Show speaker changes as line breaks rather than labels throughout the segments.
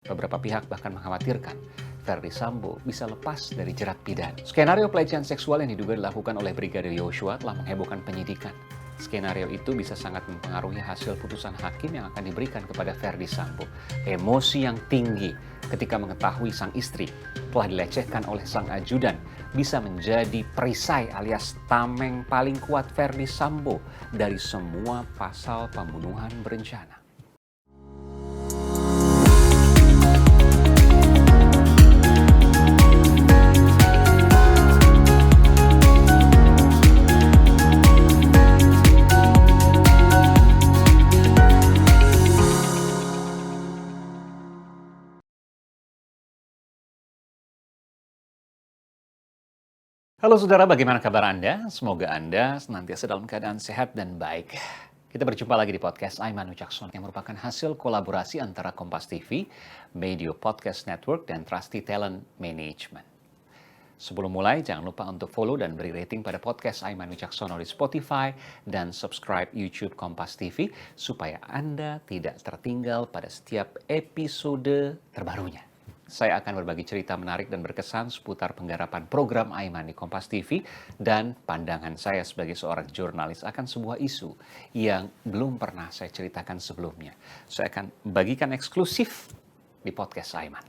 Beberapa pihak bahkan mengkhawatirkan Verdi Sambo bisa lepas dari jerat pidana. Skenario pelecehan seksual yang diduga dilakukan oleh Brigadir Yosua telah menghebohkan penyidikan. Skenario itu bisa sangat mempengaruhi hasil putusan hakim yang akan diberikan kepada Verdi Sambo. Emosi yang tinggi ketika mengetahui sang istri telah dilecehkan oleh sang ajudan bisa menjadi perisai alias tameng paling kuat Verdi Sambo dari semua pasal pembunuhan berencana. Halo saudara, bagaimana kabar Anda? Semoga Anda senantiasa dalam keadaan sehat dan baik. Kita berjumpa lagi di podcast Aiman Wicaksono yang merupakan hasil kolaborasi antara Kompas TV, Medio Podcast Network, dan Trusty Talent Management. Sebelum mulai, jangan lupa untuk follow dan beri rating pada podcast Aiman Wicaksono di Spotify dan subscribe YouTube Kompas TV supaya Anda tidak tertinggal pada setiap episode terbarunya. Saya akan berbagi cerita menarik dan berkesan seputar penggarapan program Aiman di Kompas TV dan pandangan saya sebagai seorang jurnalis akan sebuah isu yang belum pernah saya ceritakan sebelumnya. Saya akan bagikan eksklusif di podcast Aiman.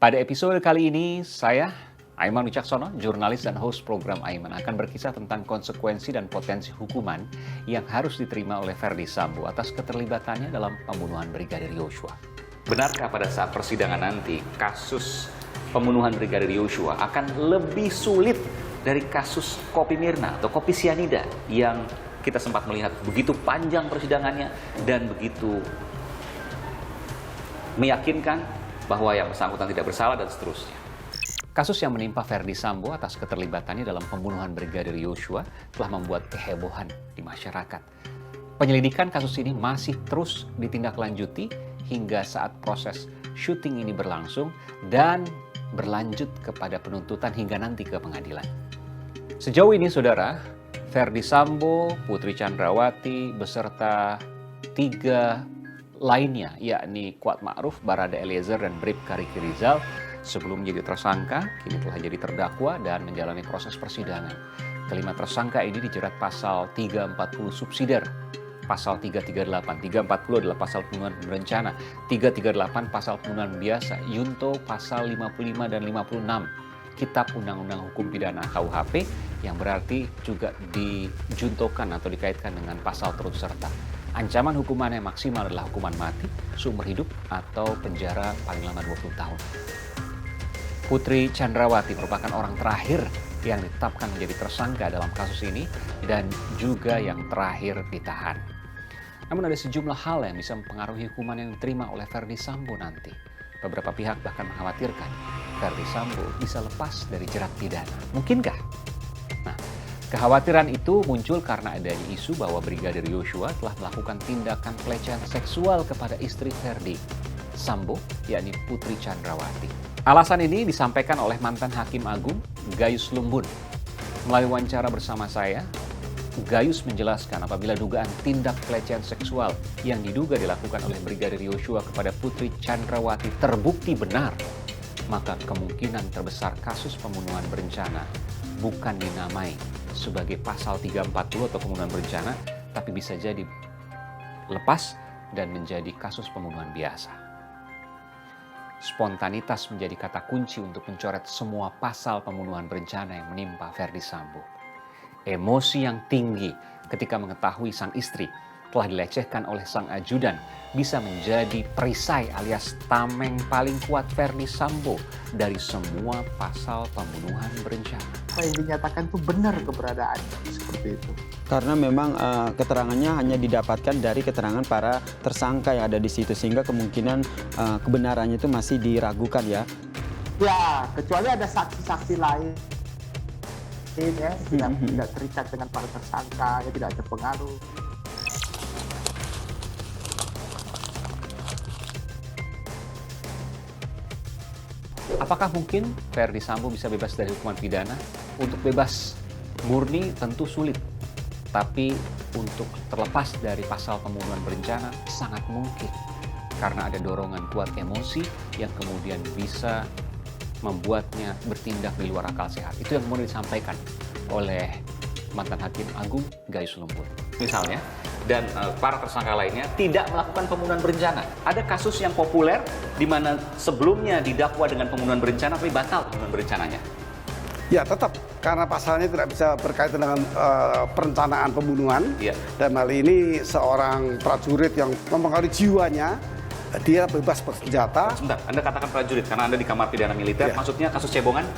Pada episode kali ini, saya, Aiman Wicaksono, jurnalis dan host program Aiman, akan berkisah tentang konsekuensi dan potensi hukuman yang harus diterima oleh Verdi Sambo atas keterlibatannya dalam pembunuhan Brigadir Yosua. Benarkah pada saat persidangan nanti kasus pembunuhan Brigadir Yosua akan lebih sulit dari kasus Kopi Mirna atau kopi sianida yang kita sempat melihat begitu panjang persidangannya dan begitu meyakinkan bahwa yang bersangkutan tidak bersalah dan seterusnya. Kasus yang menimpa Verdi Sambo atas keterlibatannya dalam pembunuhan Brigadir Yosua telah membuat kehebohan di masyarakat. Penyelidikan kasus ini masih terus ditindaklanjuti hingga saat proses syuting ini berlangsung dan berlanjut kepada penuntutan hingga nanti ke pengadilan. Sejauh ini saudara, Verdi Sambo, Putri Chandrawati beserta 3 lainnya yakni Kuat Ma'ruf, Barada Eliezer, dan Bribka Riki Rizal sebelum menjadi tersangka kini telah jadi terdakwa dan menjalani proses persidangan. Kelima tersangka ini dijerat pasal 340 subsidiar, pasal 338, 340 adalah pasal pembunuhan berencana, 338 pasal pembunuhan biasa, Yunto pasal 55 dan 56 Kitab Undang-Undang Hukum Pidana KUHP yang berarti juga dijuntokan atau dikaitkan dengan pasal turut serta. Ancaman hukumannya maksimal adalah hukuman mati, seumur hidup, atau penjara paling lama 20 tahun. Putri Chandrawati merupakan orang terakhir yang ditetapkan menjadi tersangka dalam kasus ini dan juga yang terakhir ditahan. Namun ada sejumlah hal yang bisa mempengaruhi hukuman yang diterima oleh Verdi Sambo nanti. Beberapa pihak bahkan mengkhawatirkan Verdi Sambo bisa lepas dari jerat pidana. Mungkinkah? Nah, kekhawatiran itu muncul karena adanya isu bahwa Brigadir Yosua telah melakukan tindakan pelecehan seksual kepada istri Verdi Sambo, yakni Putri Chandrawati. Alasan ini disampaikan oleh mantan Hakim Agung, Gayus Lumbun. Melalui wawancara bersama saya, Gayus menjelaskan apabila dugaan tindak pelecehan seksual yang diduga dilakukan oleh Brigadir Yosua kepada Putri Chandrawati terbukti benar, maka kemungkinan terbesar kasus pembunuhan berencana bukan dinamai sebagai pasal 340 atau pembunuhan berencana, tapi bisa jadi lepas dan menjadi kasus pembunuhan biasa. Spontanitas menjadi kata kunci untuk mencoret semua pasal pembunuhan berencana yang menimpa Verdi Sambo. Emosi yang tinggi ketika mengetahui sang istri telah dilecehkan oleh sang ajudan bisa menjadi perisai alias tameng paling kuat Verdi Sambo dari semua pasal pembunuhan berencana.
Apa yang dinyatakan itu benar keberadaannya seperti itu.
Karena memang keterangannya hanya didapatkan dari keterangan para tersangka yang ada di situ sehingga kemungkinan kebenarannya itu masih diragukan ya.
Ya, kecuali ada saksi-saksi lain ya, tidak terikat dengan para tersangka, ya tidak terpengaruh.
Apakah mungkin Verdi Sambo bisa bebas dari hukuman pidana? Untuk bebas murni tentu sulit. Tapi untuk terlepas dari pasal pembunuhan berencana sangat mungkin. karena ada dorongan kuat emosi yang kemudian bisa membuatnya bertindak di luar akal sehat. Itu yang kemudian disampaikan oleh mantan Hakim Agung Gayus Lumbun. Misalnya, dan para tersangka lainnya tidak melakukan pembunuhan berencana. Ada kasus yang populer di mana sebelumnya didakwa dengan pembunuhan berencana tapi batal pembunuhan berencananya.
Ya tetap, karena pasalnya tidak bisa berkaitan dengan perencanaan pembunuhan.
Ya.
Dan hal ini seorang prajurit yang mempengaruhi jiwanya, dia bebas bersenjata.
Sebentar, Anda katakan prajurit karena Anda di kamar pidana militer,
Ya.
maksudnya kasus cebongan?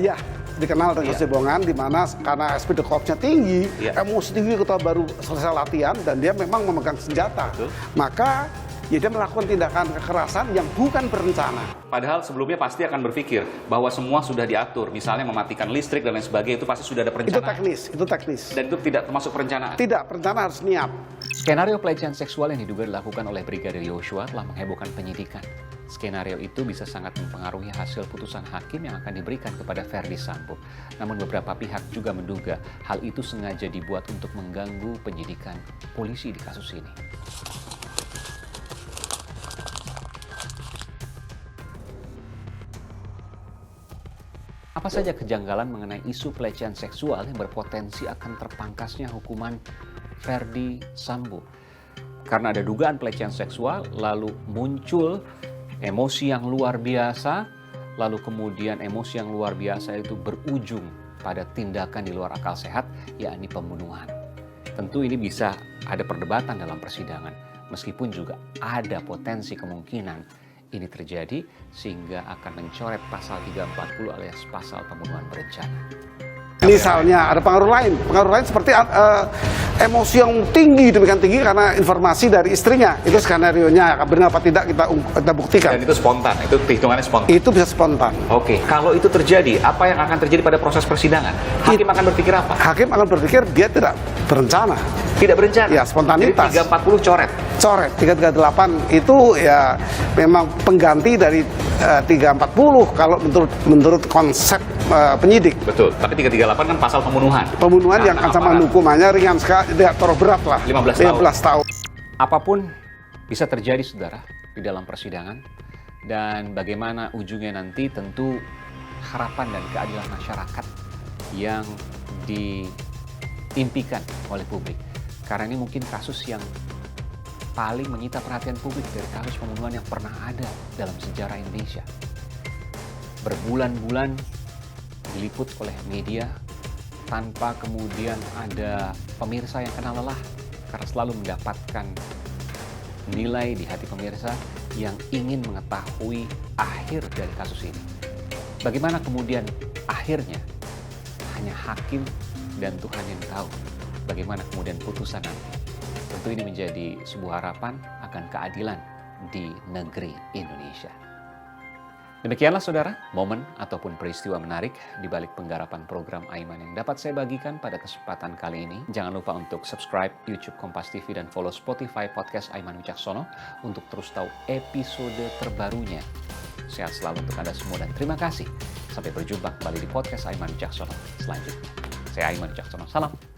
Ya, dikenal dengan cebongan, di mana karena SPD Korpsnya tinggi,
Ya.
emosi tinggi, ketua baru selesai latihan, dan dia memang memegang senjata.
Betul.
Maka ya dia melakukan tindakan kekerasan yang bukan berencana.
Padahal sebelumnya pasti akan berpikir bahwa semua sudah diatur, misalnya mematikan listrik dan lain sebagainya, itu pasti sudah ada perencanaan.
Itu teknis.
Dan itu tidak termasuk perencanaan.
Tidak, perencanaan harus niat.
Skenario pelecehan seksual yang diduga dilakukan oleh Brigadir Yosua telah menghebohkan penyidikan. Skenario itu bisa sangat mempengaruhi hasil putusan hakim yang akan diberikan kepada Ferdy Sambo. Namun beberapa pihak juga menduga hal itu sengaja dibuat untuk mengganggu penyidikan polisi di kasus ini. Apa saja kejanggalan mengenai isu pelecehan seksual yang berpotensi akan terpangkasnya hukuman Ferdy Sambo? Karena ada dugaan pelecehan seksual, lalu muncul emosi yang luar biasa, lalu kemudian emosi yang luar biasa itu berujung pada tindakan di luar akal sehat, yakni pembunuhan. Tentu ini bisa ada perdebatan dalam persidangan, meskipun juga ada potensi kemungkinan ini terjadi sehingga akan mencoret pasal 340 alias pasal pembunuhan berencana.
Misalnya ada pengaruh lain seperti emosi yang tinggi, demikian tinggi karena informasi dari istrinya. Itu skenario-nya, benar apa tidak kita buktikan.
Dan itu spontan, itu hitungannya spontan.
Itu bisa spontan.
Oke, kalau itu terjadi, apa yang akan terjadi pada proses persidangan? Hakim akan berpikir apa?
Hakim akan berpikir dia tidak berencana.
Tidak berencana?
Ya, spontanitas.
Jadi 340 coret?
Coret, 338 itu ya memang pengganti dari 340 kalau menurut konsep penyidik.
Betul, tapi 338 kan pasal pembunuhan.
Pembunuhan yang ancaman hukumannya ringan sekali, tidak terlalu berat lah.
15
tahun.
Apapun bisa terjadi, saudara, di dalam persidangan. Dan bagaimana ujungnya nanti tentu harapan dan keadilan masyarakat yang diimpikan oleh publik. Karena ini mungkin kasus yang paling menyita perhatian publik dari kasus pembunuhan yang pernah ada dalam sejarah Indonesia. Berbulan-bulan diliput oleh media tanpa kemudian ada pemirsa yang kena lelah karena selalu mendapatkan nilai di hati pemirsa yang ingin mengetahui akhir dari kasus ini. Bagaimana kemudian akhirnya? Hanya hakim dan Tuhan yang tahu bagaimana kemudian putusan nanti. Tentu ini menjadi sebuah harapan akan keadilan di negeri Indonesia. Demikianlah saudara, momen ataupun peristiwa menarik di balik penggarapan program Aiman yang dapat saya bagikan pada kesempatan kali ini. Jangan lupa untuk subscribe YouTube Kompas TV dan follow Spotify podcast Aiman Wicaksono untuk terus tahu episode terbarunya. Sehat selalu untuk Anda semua dan terima kasih. Sampai berjumpa kembali di podcast Aiman Wicaksono selanjutnya. Saya Aiman Wicaksono, salam.